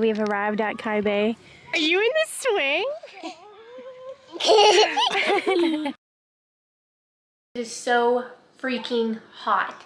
We have arrived at Kai Bay. Are you in the swing? It is so freaking hot.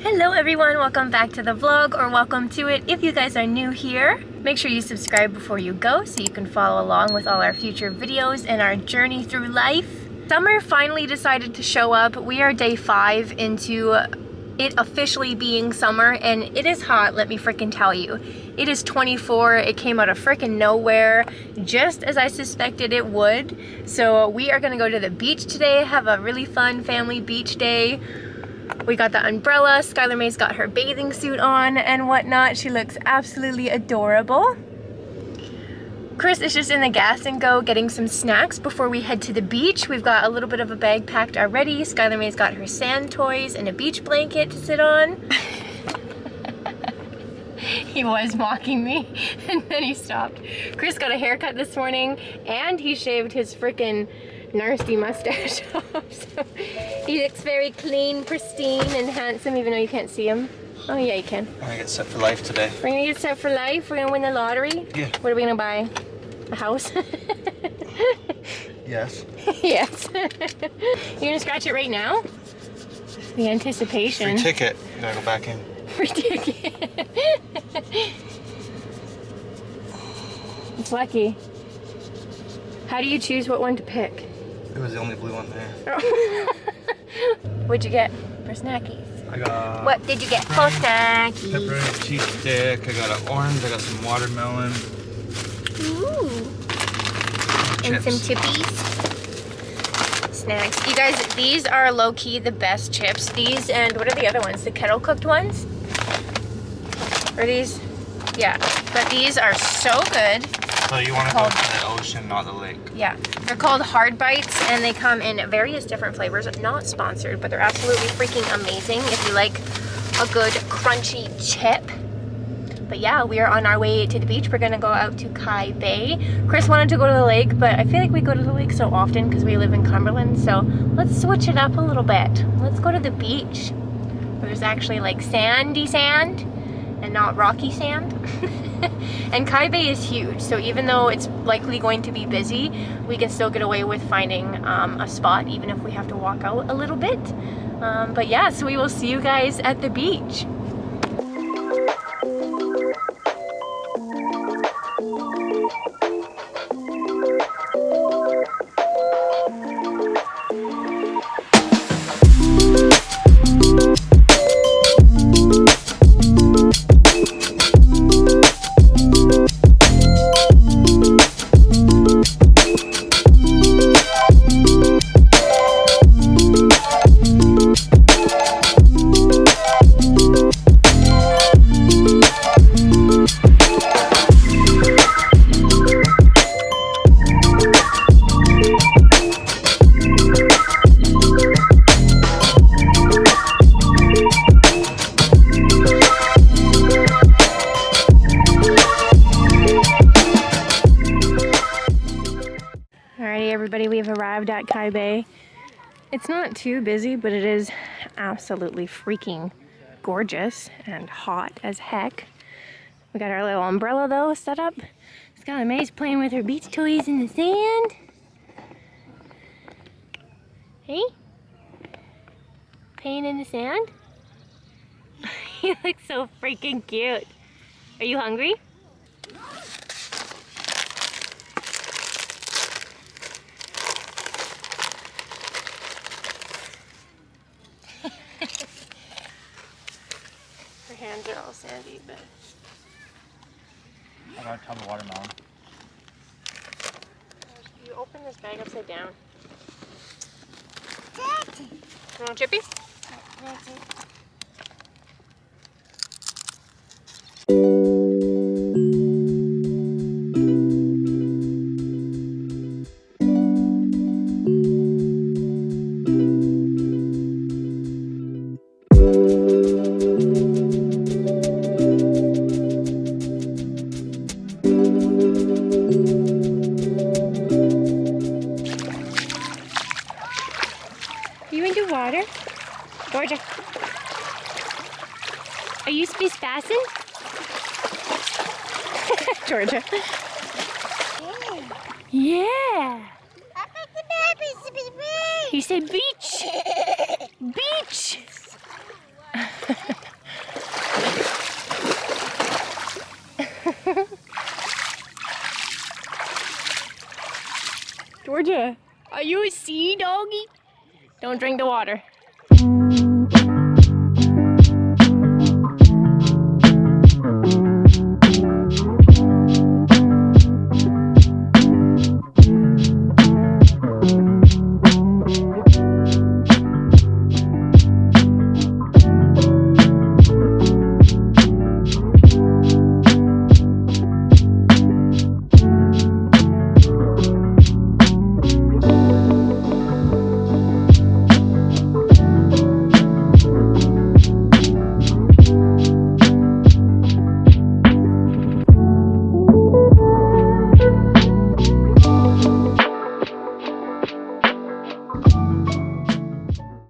Hello everyone, welcome back to the vlog, or welcome to it if you guys are new here. Make sure you subscribe before you go so you can follow along with all our future videos and our journey through life. Summer finally decided to show up. We are day 5 into it officially being summer, and it is hot, let me freaking tell you. It is 24, it came out of freaking nowhere, just as I suspected it would. So we are gonna go to the beach today, have a really fun family beach day. We got the umbrella, Skylar May's got her bathing suit on and whatnot. She looks absolutely adorable. Chris is just in the Gas and Go getting some snacks before we head to the beach. We've got a little bit of a bag packed already. Skylar May's got her sand toys and a beach blanket to sit on. He was mocking me and then he stopped. Chris got a haircut this morning and he shaved his frickin' nasty mustache off. So he looks very clean, pristine, and handsome, even though you can't see him. Oh yeah, you can. I'm gonna get set for life today. We're gonna get set for life. We're gonna win the lottery. Yeah. What are we gonna buy? A house? Yes. Yes. You're gonna scratch it right now? The anticipation. Free ticket. You gotta go back in. Free ticket. It's lucky. How do you choose what one to pick? It was the only blue one there. What'd you get for snackies? I got... What did you get for snackies? pepperoni cheese stick. I got an orange. I got some watermelon. Ooh. And Chips. some chippies. Snacks. You guys, these are low-key the best chips. These and what are the other ones? The kettle cooked ones? Are these? Yeah. But these are so good. So you want to go to the ocean, not the lake. Yeah. They're called Hard Bites and they come in various different flavors. Not sponsored, but they're absolutely freaking amazing if you like a good crunchy chip. But yeah, we are on our way to the beach. We're gonna go out to Kai Bay. Chris wanted to go to the lake, but I feel like we go to the lake so often because we live in Cumberland. So let's switch it up a little bit. Let's go to the beach where there's actually like sandy sand and not rocky sand. And Kai Bay is huge, so even though it's likely going to be busy, we can still get away with finding a spot, even if we have to walk out a little bit. But yeah, so we will see you guys at the beach. Everybody, we have arrived at Kai Bay. It's not too busy, but it is absolutely freaking gorgeous and hot as heck. We got our little umbrella though set up. Skylar May's playing with her beach toys in the sand. Hey? Playing in the sand? You look so freaking cute. Are you hungry? Her hands are all sandy, but... I got a ton of watermelon. You open this bag upside down. You want a chippy? You into water? Georgia. Are you spazzing? Georgia. Yeah. He said beach. Beach. Georgia, are you a sea doggy? Don't drink the water.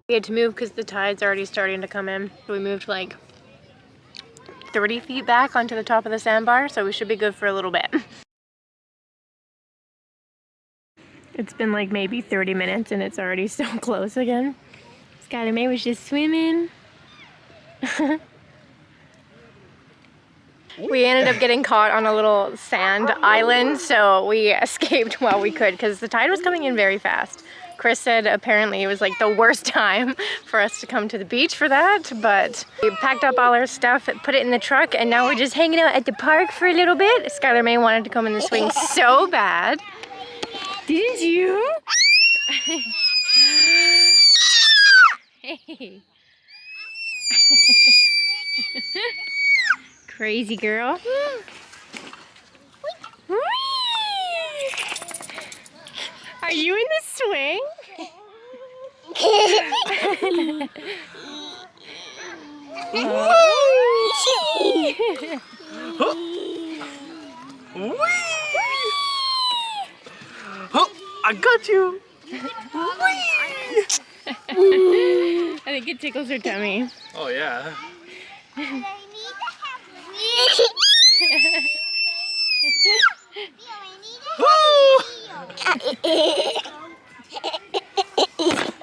We had to move because the tide's already starting to come in. We moved like 30 feet back onto the top of the sandbar, so we should be good for a little bit. It's been like maybe 30 minutes and it's already so close again. Skylar May was just swimming. We ended up getting caught on a little sand island, so we escaped while we could because the tide was coming in very fast. Chris said apparently it was like the worst time for us to come to the beach for that, but we packed up all our stuff, put it in the truck, and now we're just hanging out at the park for a little bit. Skylar May wanted to come in the swing so bad. Didn't you? Hey. Crazy girl. Are you in the swing? Oh, I got you. I think it tickles her tummy. Oh yeah.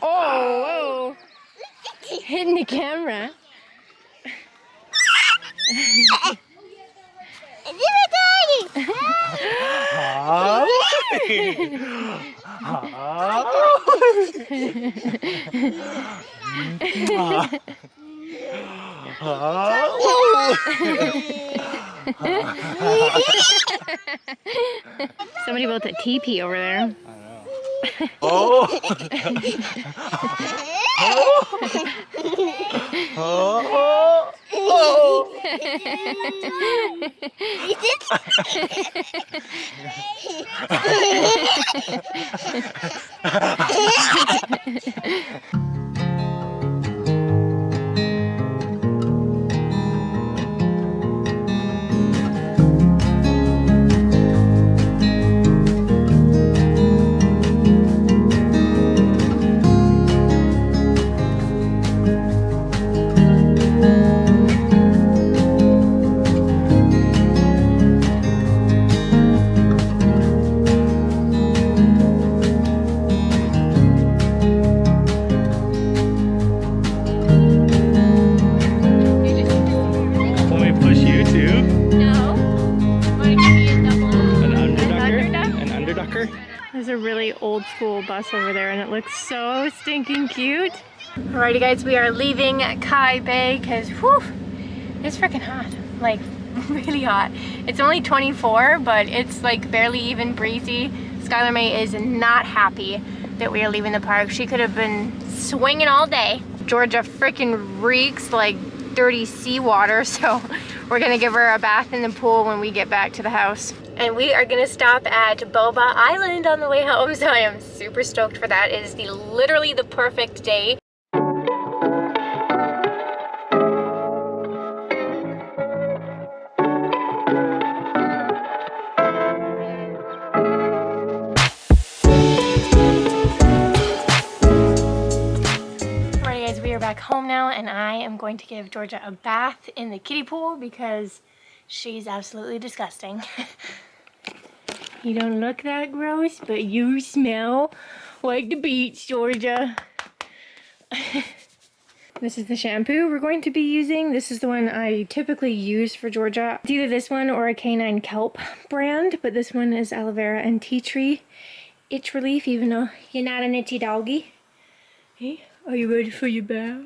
Oh, whoa. Hitting the camera. Somebody built a teepee over there. I know. Oh. Oh. Oh. There's a really old school bus over there and it looks so stinking cute. Alrighty guys, we are leaving Kai Bay because it's freaking hot. Like really hot. It's only 24, but it's like barely even breezy. Skylar May is not happy that we are leaving the park. She could have been swinging all day. Georgia freaking reeks like dirty seawater, so we're gonna give her a bath in the pool when we get back to the house. And we are gonna stop at Boba Island on the way home, so I am super stoked for that. It is literally the perfect day. we are back home now, and I am going to give Georgia a bath in the kiddie pool because she's absolutely disgusting. You don't look that gross, but you smell like the beach, Georgia. This is the shampoo we're going to be using. This is the one I typically use for Georgia. It's either this one or a Canine Kelp brand, but this one is aloe vera and tea tree itch relief, even though you're not an itchy doggy. Hey, are you ready for your bath?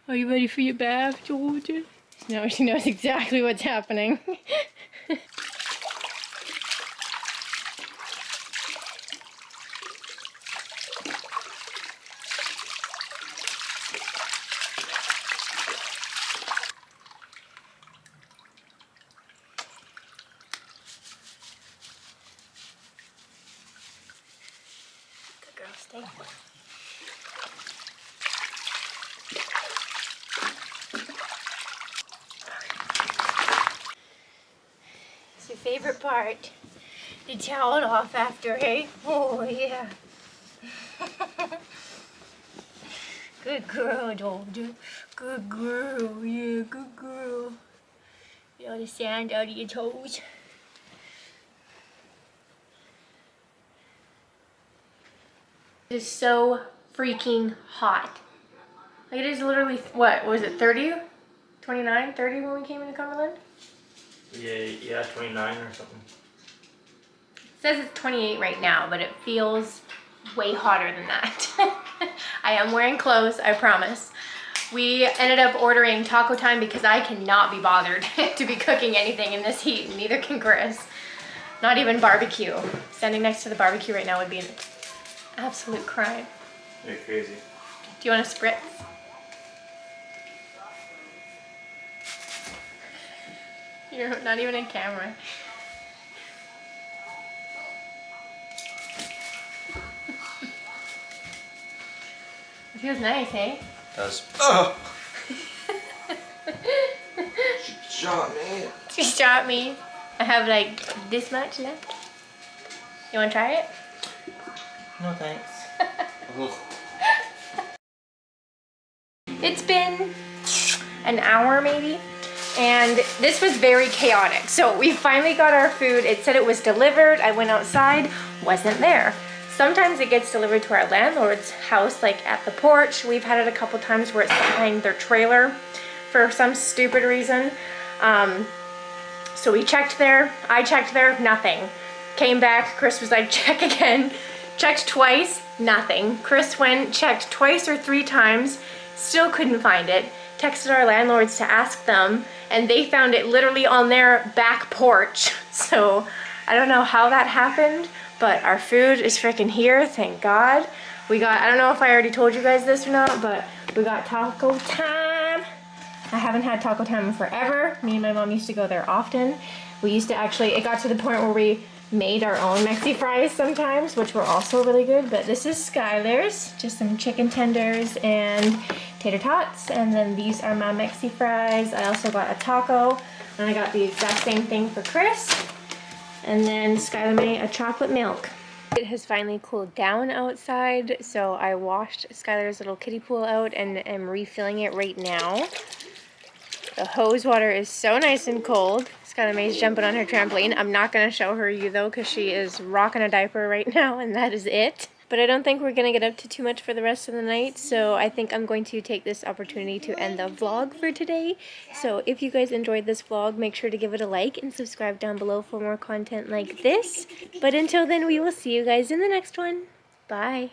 Are you ready for your bath, Georgia? No, she knows exactly what's happening. Good girl, stay. It's your favorite part. To towel it off after, hey? Oh, yeah. Good girl, Georgia. Good girl, yeah, good girl. Get all the sand out of your toes. It is so freaking hot. Like, it is literally, what was it, 30? 29, 30 when we came into Cumberland? Yeah, 29 or something. It says it's 28 right now, but it feels way hotter than that. I am wearing clothes, I promise. We ended up ordering Taco Time because I cannot be bothered to be cooking anything in this heat, and neither can Chris. Not even barbecue. Standing next to the barbecue right now would be an absolute crime. You're crazy. Do you want a spritz? You're not even in camera. It feels nice, eh? It does. Oh! She shot me. She shot me. I have like this much left. You want to try it? No thanks. It's been an hour maybe, and this was very chaotic. So we finally got our food. It said it was delivered. I went outside, wasn't there. Sometimes it gets delivered to our landlord's house, like at the porch. We've had it a couple times where it's behind their trailer for some stupid reason. So we checked there, I checked there, nothing. Came back, Chris was like, check again. Checked twice, nothing. Chris went, checked twice or 3 times, still couldn't find it. Texted our landlords to ask them, and they found it literally on their back porch. So I don't know how that happened, but our food is freaking here, thank God. We got, I don't know if I already told you guys this or not, but we got Taco Time. I haven't had Taco Time in forever. Me and my mom used to go there often. We used to actually, it got to the point where we made our own Mexi fries sometimes, which were also really good. But this is Skylar's, just some chicken tenders and tater tots. And then these are my Mexi fries. I also got a taco, and I got the exact same thing for Chris. And then Skylar made a chocolate milk. It has finally cooled down outside, so I washed Skylar's little kiddie pool out and am refilling it right now. The hose water is so nice and cold. Skylar May's jumping on her trampoline. I'm not going to show her you though, because she is rocking a diaper right now, and that is it. But I don't think we're going to get up to too much for the rest of the night, so I think I'm going to take this opportunity to end the vlog for today. So if you guys enjoyed this vlog, make sure to give it a like and subscribe down below for more content like this. But until then, we will see you guys in the next one. Bye.